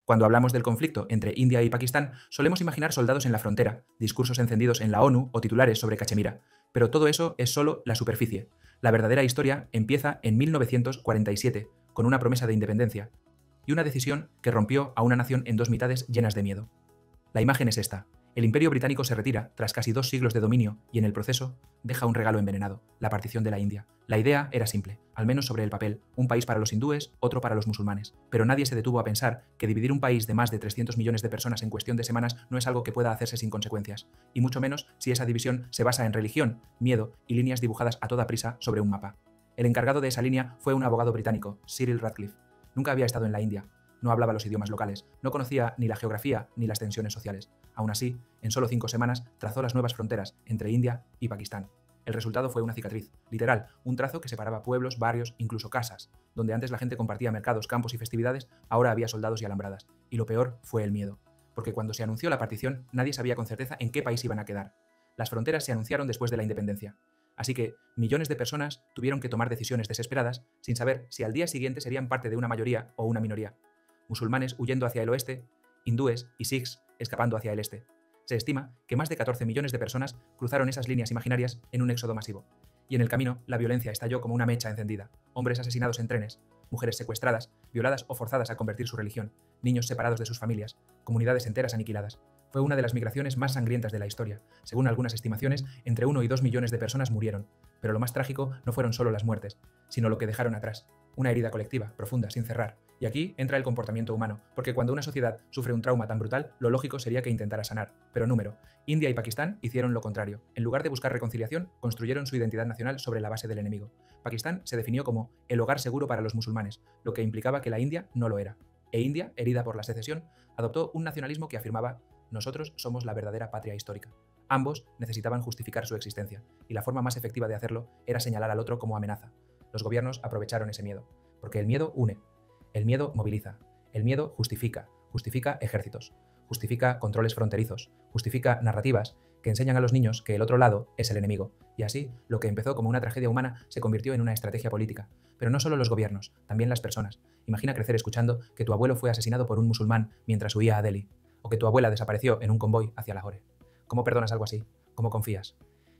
Cuando hablamos del conflicto entre India y Pakistán, solemos imaginar soldados en la frontera, discursos encendidos en la ONU o titulares sobre Cachemira. Pero todo eso es solo la superficie. La verdadera historia empieza en 1947, con una promesa de independencia y una decisión que rompió a una nación en dos mitades llenas de miedo. La imagen es esta. El Imperio Británico se retira tras casi 2 siglos de dominio y en el proceso deja un regalo envenenado, la partición de la India. La idea era simple, al menos sobre el papel, un país para los hindúes, otro para los musulmanes. Pero nadie se detuvo a pensar que dividir un país de más de 300 millones de personas en cuestión de semanas no es algo que pueda hacerse sin consecuencias, y mucho menos si esa división se basa en religión, miedo y líneas dibujadas a toda prisa sobre un mapa. El encargado de esa línea fue un abogado británico, Cyril Radcliffe. Nunca había estado en la India, no hablaba los idiomas locales, no conocía ni la geografía ni las tensiones sociales. Aún así, en solo 5 semanas trazó las nuevas fronteras entre India y Pakistán. El resultado fue una cicatriz, literal, un trazo que separaba pueblos, barrios, incluso casas. Donde antes la gente compartía mercados, campos y festividades, ahora había soldados y alambradas. Y lo peor fue el miedo. Porque cuando se anunció la partición, nadie sabía con certeza en qué país iban a quedar. Las fronteras se anunciaron después de la independencia. Así que millones de personas tuvieron que tomar decisiones desesperadas sin saber si al día siguiente serían parte de una mayoría o una minoría. Musulmanes huyendo hacia el oeste, hindúes y sikhs escapando hacia el este. Se estima que más de 14 millones de personas cruzaron esas líneas imaginarias en un éxodo masivo. Y en el camino, la violencia estalló como una mecha encendida. Hombres asesinados en trenes, mujeres secuestradas, violadas o forzadas a convertir su religión, niños separados de sus familias, comunidades enteras aniquiladas. Fue una de las migraciones más sangrientas de la historia. Según algunas estimaciones, entre 1 y 2 millones de personas murieron. Pero lo más trágico no fueron solo las muertes, sino lo que dejaron atrás. Una herida colectiva, profunda, sin cerrar. Y aquí entra el comportamiento humano, porque cuando una sociedad sufre un trauma tan brutal, lo lógico sería que intentara sanar. Pero número, India y Pakistán hicieron lo contrario. En lugar de buscar reconciliación, construyeron su identidad nacional sobre la base del enemigo. Pakistán se definió como el hogar seguro para los musulmanes, lo que implicaba que la India no lo era. E India, herida por la secesión, adoptó un nacionalismo que afirmaba: nosotros somos la verdadera patria histórica. Ambos necesitaban justificar su existencia, y la forma más efectiva de hacerlo era señalar al otro como amenaza. Los gobiernos aprovecharon ese miedo, porque el miedo une, el miedo moviliza, el miedo justifica ejércitos, justifica controles fronterizos, justifica narrativas que enseñan a los niños que el otro lado es el enemigo, y así lo que empezó como una tragedia humana se convirtió en una estrategia política. Pero no solo los gobiernos, también las personas. Imagina crecer escuchando que tu abuelo fue asesinado por un musulmán mientras huía a Delhi, o que tu abuela desapareció en un convoy hacia Lahore. ¿Cómo perdonas algo así? ¿Cómo confías?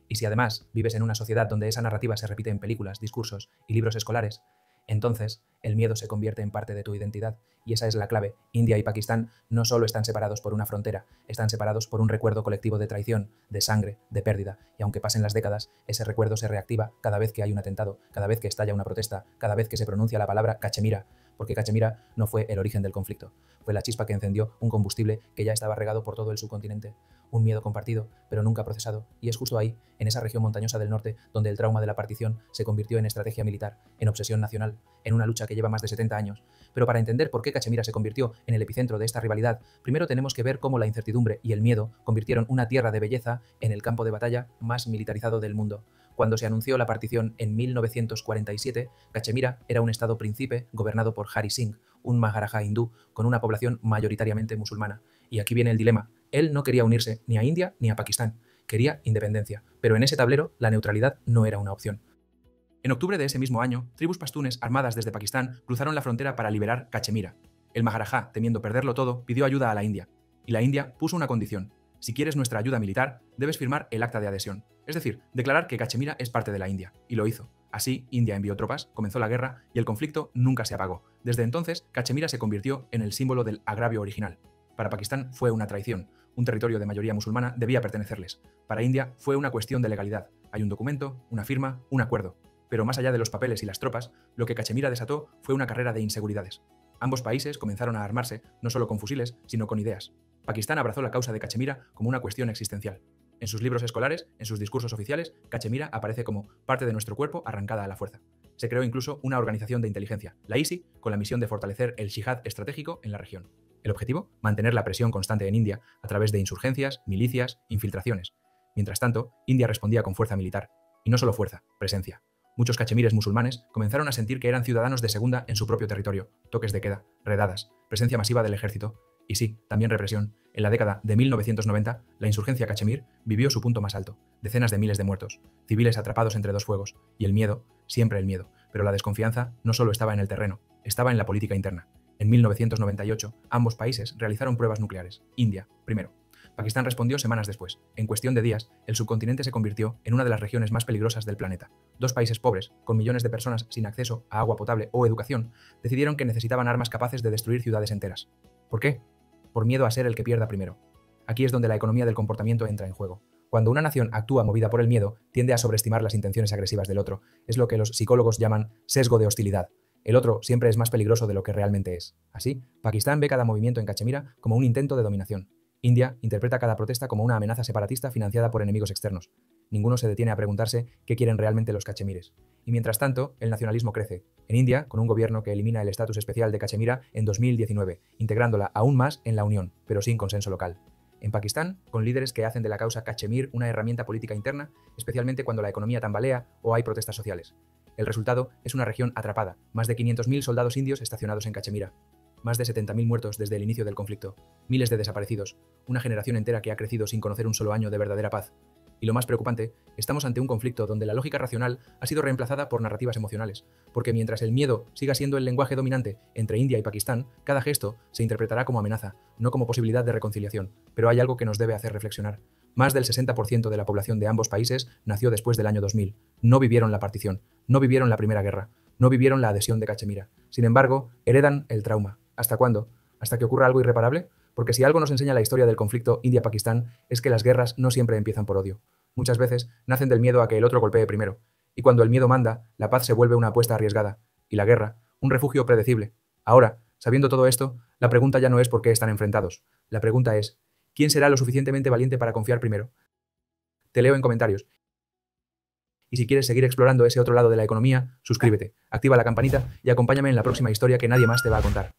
Y si además vives en una sociedad donde esa narrativa se repite en películas, discursos y libros escolares, entonces el miedo se convierte en parte de tu identidad. Y esa es la clave. India y Pakistán no solo están separados por una frontera, están separados por un recuerdo colectivo de traición, de sangre, de pérdida. Y aunque pasen las décadas, ese recuerdo se reactiva cada vez que hay un atentado, cada vez que estalla una protesta, cada vez que se pronuncia la palabra Cachemira. Porque Cachemira no fue el origen del conflicto, fue la chispa que encendió un combustible que ya estaba regado por todo el subcontinente. Un miedo compartido, pero nunca procesado. Y es justo ahí, en esa región montañosa del norte, donde el trauma de la partición se convirtió en estrategia militar, en obsesión nacional, en una lucha que lleva más de 70 años. Pero para entender por qué Cachemira se convirtió en el epicentro de esta rivalidad, primero tenemos que ver cómo la incertidumbre y el miedo convirtieron una tierra de belleza en el campo de batalla más militarizado del mundo. Cuando se anunció la partición en 1947, Cachemira era un estado príncipe gobernado por Hari Singh, un maharaja hindú con una población mayoritariamente musulmana. Y aquí viene el dilema. Él no quería unirse ni a India ni a Pakistán, quería independencia, pero en ese tablero la neutralidad no era una opción. En octubre de ese mismo año, tribus pastunes armadas desde Pakistán cruzaron la frontera para liberar Cachemira. El maharaja, temiendo perderlo todo, pidió ayuda a la India. Y la India puso una condición: si quieres nuestra ayuda militar, debes firmar el acta de adhesión. Es decir, declarar que Cachemira es parte de la India. Y lo hizo. Así, India envió tropas, comenzó la guerra y el conflicto nunca se apagó. Desde entonces, Cachemira se convirtió en el símbolo del agravio original. Para Pakistán fue una traición. Un territorio de mayoría musulmana debía pertenecerles. Para India fue una cuestión de legalidad. Hay un documento, una firma, un acuerdo. Pero más allá de los papeles y las tropas, lo que Cachemira desató fue una carrera de inseguridades. Ambos países comenzaron a armarse, no solo con fusiles, sino con ideas. Pakistán abrazó la causa de Cachemira como una cuestión existencial. En sus libros escolares, en sus discursos oficiales, Cachemira aparece como parte de nuestro cuerpo arrancada a la fuerza. Se creó incluso una organización de inteligencia, la ISI, con la misión de fortalecer el yihad estratégico en la región. El objetivo: mantener la presión constante en India a través de insurgencias, milicias, infiltraciones. Mientras tanto, India respondía con fuerza militar. Y no solo fuerza, presencia. Muchos cachemires musulmanes comenzaron a sentir que eran ciudadanos de segunda en su propio territorio. Toques de queda, redadas, presencia masiva del ejército. Y sí, también represión. En la década de 1990, la insurgencia cachemir vivió su punto más alto. Decenas de miles de muertos, civiles atrapados entre dos fuegos. Y el miedo, siempre el miedo. Pero la desconfianza no solo estaba en el terreno, estaba en la política interna. En 1998, ambos países realizaron pruebas nucleares. India, primero. Pakistán respondió semanas después. En cuestión de días, el subcontinente se convirtió en una de las regiones más peligrosas del planeta. Dos países pobres, con millones de personas sin acceso a agua potable o educación, decidieron que necesitaban armas capaces de destruir ciudades enteras. ¿Por qué? Por miedo a ser el que pierda primero. Aquí es donde la economía del comportamiento entra en juego. Cuando una nación actúa movida por el miedo, tiende a sobreestimar las intenciones agresivas del otro. Es lo que los psicólogos llaman sesgo de hostilidad. El otro siempre es más peligroso de lo que realmente es. Así, Pakistán ve cada movimiento en Cachemira como un intento de dominación. India interpreta cada protesta como una amenaza separatista financiada por enemigos externos. Ninguno se detiene a preguntarse qué quieren realmente los cachemires. Y mientras tanto, el nacionalismo crece. En India, con un gobierno que elimina el estatus especial de Cachemira en 2019, integrándola aún más en la Unión, pero sin consenso local. En Pakistán, con líderes que hacen de la causa Cachemir una herramienta política interna, especialmente cuando la economía tambalea o hay protestas sociales. El resultado es una región atrapada, más de 500.000 soldados indios estacionados en Cachemira. Más de 70.000 muertos desde el inicio del conflicto, miles de desaparecidos, una generación entera que ha crecido sin conocer un solo año de verdadera paz. Y lo más preocupante, estamos ante un conflicto donde la lógica racional ha sido reemplazada por narrativas emocionales, porque mientras el miedo siga siendo el lenguaje dominante entre India y Pakistán, cada gesto se interpretará como amenaza, no como posibilidad de reconciliación. Pero hay algo que nos debe hacer reflexionar. Más del 60% de la población de ambos países nació después del año 2000. No vivieron la partición, no vivieron la Primera Guerra, no vivieron la adhesión de Cachemira. Sin embargo, heredan el trauma. ¿Hasta cuándo? ¿Hasta que ocurra algo irreparable? Porque si algo nos enseña la historia del conflicto India-Pakistán es que las guerras no siempre empiezan por odio. Muchas veces nacen del miedo a que el otro golpee primero. Y cuando el miedo manda, la paz se vuelve una apuesta arriesgada. Y la guerra, un refugio predecible. Ahora, sabiendo todo esto, la pregunta ya no es por qué están enfrentados. La pregunta es, ¿quién será lo suficientemente valiente para confiar primero? Te leo en comentarios. Y si quieres seguir explorando ese otro lado de la economía, suscríbete, activa la campanita y acompáñame en la próxima historia que nadie más te va a contar.